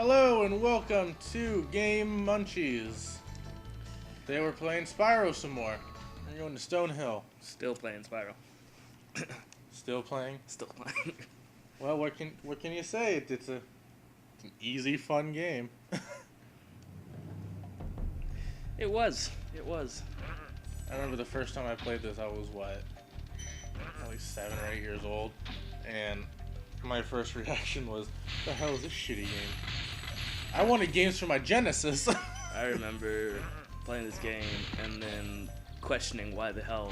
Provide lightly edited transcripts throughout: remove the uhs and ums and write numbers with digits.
Hello and welcome to Game Munchies. Today we're playing Spyro some more. We're going to Stonehill. Still playing Spyro. Still playing? Still playing. Well, what can you say? It's an easy, fun game. It was. I remember the first time I played this, I was what? Probably 7 or 8 years old, and my first reaction was, "The hell is this shitty game?" I wanted games for my Genesis. I remember playing this game and then questioning why the hell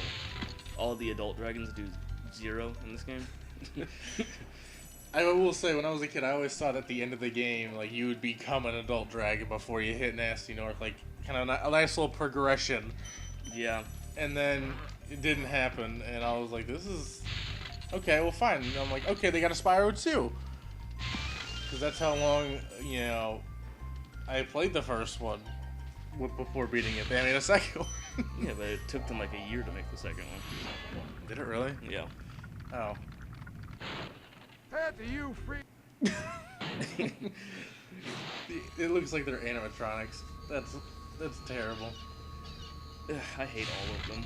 all the adult dragons do 0 in this game. I will say, when I was a kid, I always thought at the end of the game, like, you would become an adult dragon before you hit Nasty North, like, kind of a nice little progression. Yeah. And then it didn't happen, and I was like, this is... okay, well, fine. And I'm like, okay, they got a Spyro too. Because that's how long, you know, I played the first one before beating it. They made a second one. Yeah, but it took them like a year to make the second one. Did it really? Yeah. Oh. After you, free. It looks like they're animatronics. That's terrible. Ugh, I hate all of them.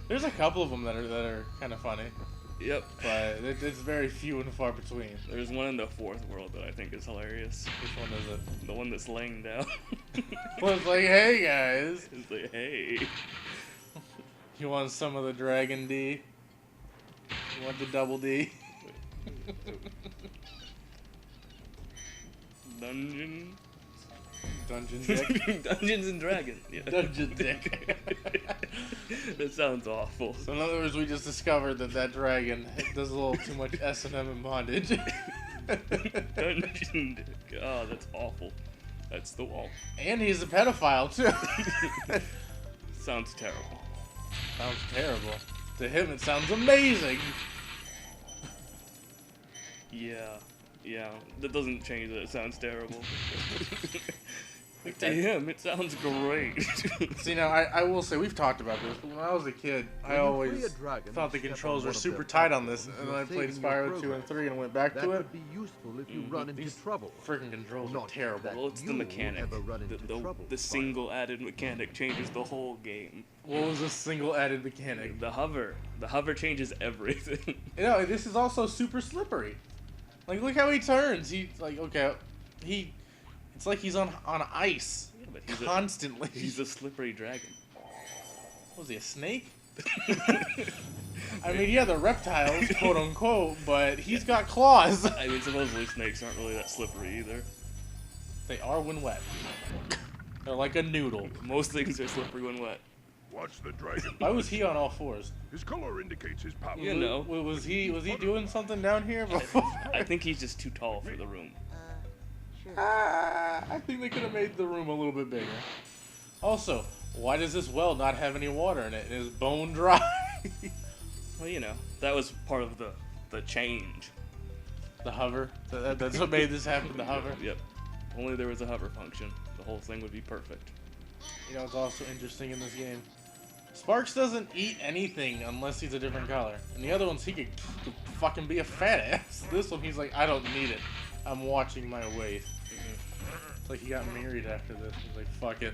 There's a couple of them that are kind of funny. Yep. But it's very few and far between. There's one in the fourth world that I think is hilarious. Which one is it? The one that's laying down. Well, it's like, hey guys, It's like, hey. you want some of the Dragon D? You want the Double D? Dungeon Dick? Dungeons and Dragons. Yeah. Dungeon Dick. That sounds awful. So in other words, we just discovered that dragon does a little too much S&M in bondage. Dungeon Dick. Oh, that's awful. That's the wall. And he's a pedophile too. Sounds terrible. Sounds terrible. To him, it sounds amazing. Yeah. That doesn't change that it sounds terrible. To him, it sounds great. See, now, I will say, we've talked about this, but when I was a kid, I always thought the controls were super tight on this, and then I played Spyro 2 and 3 and went back to it. That could be useful if you run into trouble. Freaking controls are terrible. Well, it's the mechanic. The single added mechanic changes the whole game. What was this single added mechanic? The hover. The hover changes everything. You know, this is also super slippery. Like, look how he turns. It's like he's on ice. Yeah, but he's constantly. He's a slippery dragon. Was he a snake? I mean, yeah, the reptiles, quote unquote, but he's got claws. I mean, supposedly snakes aren't really that slippery either. They are when wet. They're like a noodle. Most things are slippery when wet. Watch the dragon. Why was he on all fours? His color indicates his power. You know. Was he doing something down here before? I think he's just too tall for the room. I think they could have made the room a little bit bigger. Also, why does this well not have any water in it? It is bone dry. Well, you know, that was part of the change. The hover? That's what made this happen, the hover? Yep. Only there was a hover function. The whole thing would be perfect. You know, it's also interesting in this game. Sparks doesn't eat anything unless he's a different color. And the other ones, he could fucking be a fat ass. This one, he's like, I don't need it. I'm watching my weight. It's like he got married after this. He's like, fuck it.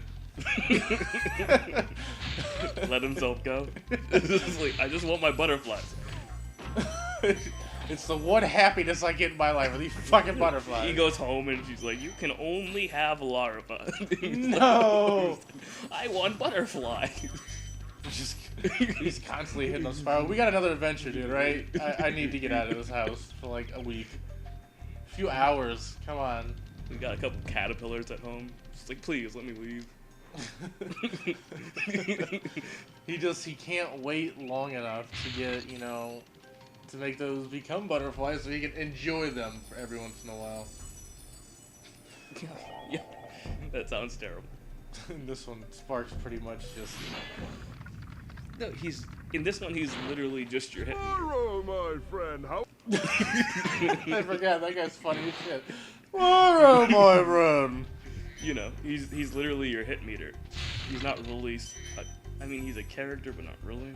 Let himself go. It's like, I just want my butterflies. It's the one happiness I get in my life, are these fucking butterflies. He goes home and she's like, you can only have larvae. No! I want butterflies. He's constantly hitting those Spyro. We got another adventure, dude, right? I need to get out of this house for like a week. A few hours, come on. We got a couple caterpillars at home. Just like, please, let me leave. He can't wait long enough to get, you know, to make those become butterflies so he can enjoy them for every once in a while. Yeah, that sounds terrible. In this one, Sparks pretty much just... No, in this one, he's literally just your hit. Hello, my friend. How? I forgot, that guy's funny as shit. Spyro, my friend! You know, he's literally your hit meter. He's not really... I mean, he's a character, but not really.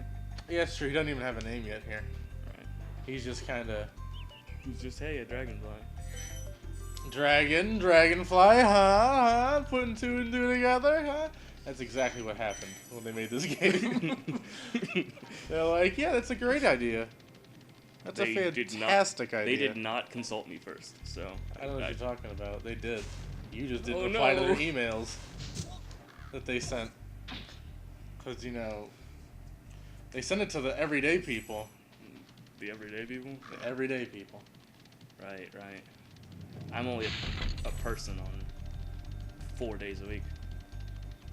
Yeah, it's true. He doesn't even have a name yet here. Right. He's just kind of... He's just, hey, a dragonfly. Dragon, dragonfly, huh? Putting two and two together, huh? That's exactly what happened when they made this game. They're like, yeah, that's a great idea. That's a fantastic idea. They did not consult me first, so... I don't know what you're talking about. They did. You just didn't Oh, reply to no. their emails that they sent. Because, you know, they sent it to the everyday people. The everyday people? The everyday people. Right. I'm only a person on 4 days a week.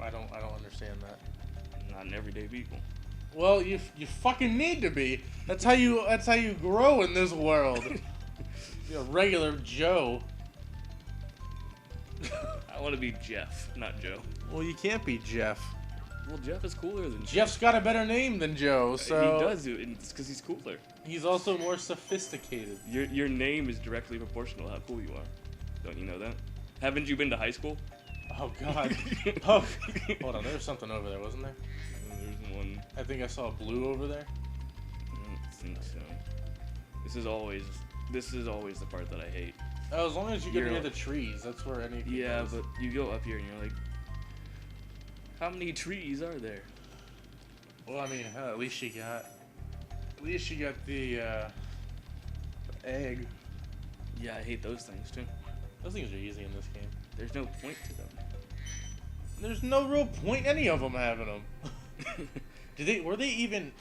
I don't understand that. Not an everyday people. Well, you fucking need to be. That's how you grow in this world. You're a regular Joe. I want to be Jeff, not Joe. Well, you can't be Jeff. Well, Jeff is cooler than Joe. Jeff's got a better name than Joe, so He does, it's because he's cooler. he's also more sophisticated. Your name is directly proportional to how cool you are. Don't you know that? Haven't you been to high school? Oh God. Oh, hold on. There was something over there, wasn't there? There's one. I think I saw blue over there. I don't think so. This is always the part that I hate. Oh, as long as you get You're near like- the trees, that's where anything Yeah, is. but you go up here and you're like, how many trees are there? Well, I mean, hell, at least you got the egg. Yeah, I hate those things too. Those things are easy in this game. There's no point to them. There's no real point any of them having them. Were they even?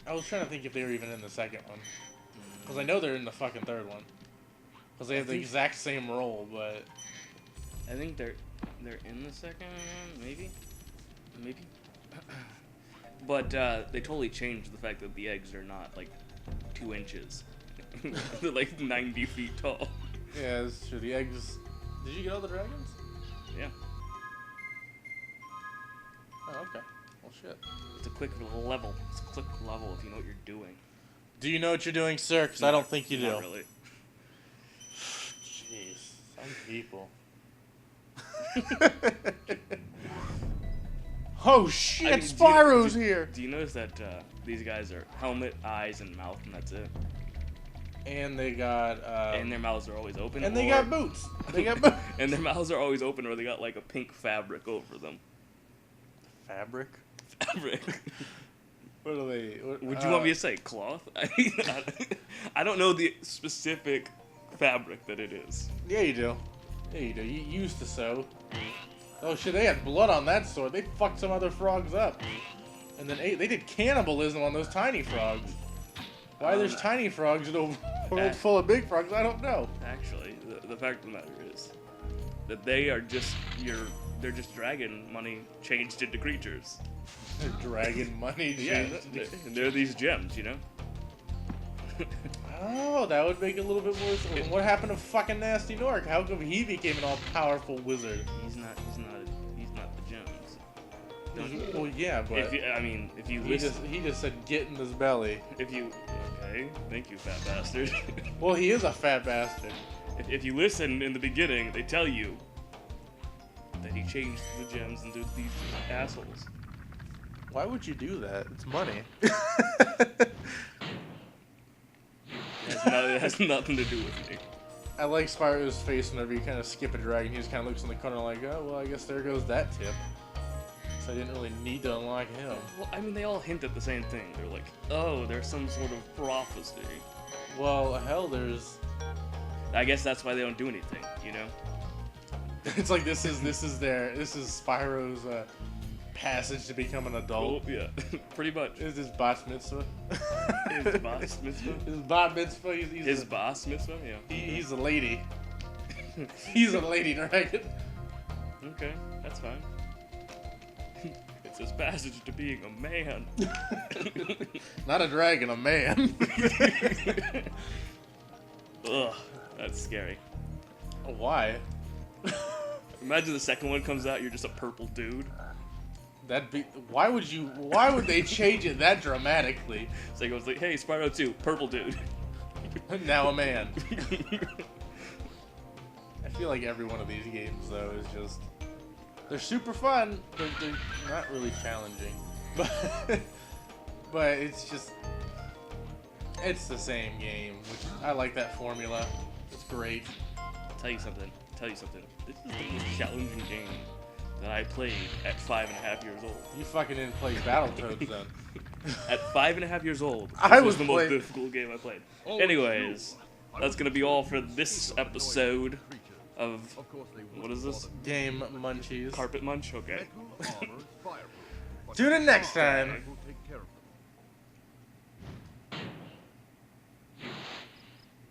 I was trying to think if they were even in the second one, because I know they're in the fucking third one, because they have the exact same role. But I think they're in the second one, maybe. But they totally changed the fact that the eggs are not like 2 inches. They're like 90 feet tall. yeah, it's true. The eggs. Did you get all the dragons? Yeah. Oh, okay. Well, shit. It's a quick level. It's a quick level if you know what you're doing. Do you know what you're doing, sir? Because I don't think you do. Not really. Jeez, some people. Oh shit! I mean, Spyro's here. Do you notice that these guys are helmet, eyes, and mouth, and that's it? And they got. And their mouths are always open. And they or- got boots. They got boots. And their mouths are always open, or they got like a pink fabric over them. Fabric. Fabric. What are they? Would you want me to say cloth? I don't know the specific fabric that it is. Yeah, you do. Yeah, you do. You used to sew. Oh shit! They had blood on that sword. They fucked some other frogs up, and then they did cannibalism on those tiny frogs. Why there's tiny frogs in a world full of big frogs? I don't know. Actually, the fact of the matter is that they're just dragon money changed into creatures. Dragon money. Yeah, they're these gems, you know. Oh, that would make it a little bit more. What happened to fucking Nasty Nork? How come he became an all-powerful wizard? He's not the gems. Don't you? Well, yeah, but If you listen, he just said get in his belly. okay, thank you, fat bastard. Well, he is a fat bastard. if you listen in the beginning, they tell you that he changed the gems into these assholes. Why would you do that? It's money. It has nothing to do with me. I like Spyro's face whenever you kind of skip a dragon. He just kind of looks in the corner like, oh, well, I guess there goes that tip. So I didn't really need to unlock him. Well, I mean, they all hint at the same thing. They're like, oh, there's some sort of prophecy. Well, hell, there's... I guess that's why they don't do anything, you know? It's like this is Spyro's passage to become an adult. Oh, yeah, pretty much. Is his bat mitzvah? His boss mitzvah? His bat mitzvah. His boss mitzvah, yeah. He's a lady. He's a lady dragon. Okay, that's fine. It's his passage to being a man. Not a dragon, a man. Ugh, that's scary. Why? Imagine the second one comes out, you're just a purple dude. Why would they change it that dramatically? So it goes like, hey, Spyro 2, purple dude. Now a man. I feel like every one of these games, though, is just... They're super fun, but they're not really challenging. But it's just... It's the same game, which I like that formula. It's great. I'll tell you something. tell you something. This is the most challenging game that I played at 5.5 years old. You fucking didn't play Battletoads then. At 5.5 years old, I this was the most playing- difficult game I played. Anyways, that's gonna be all for this episode of what is this? Game Munchies. Carpet Munch? Okay. Tune in next time.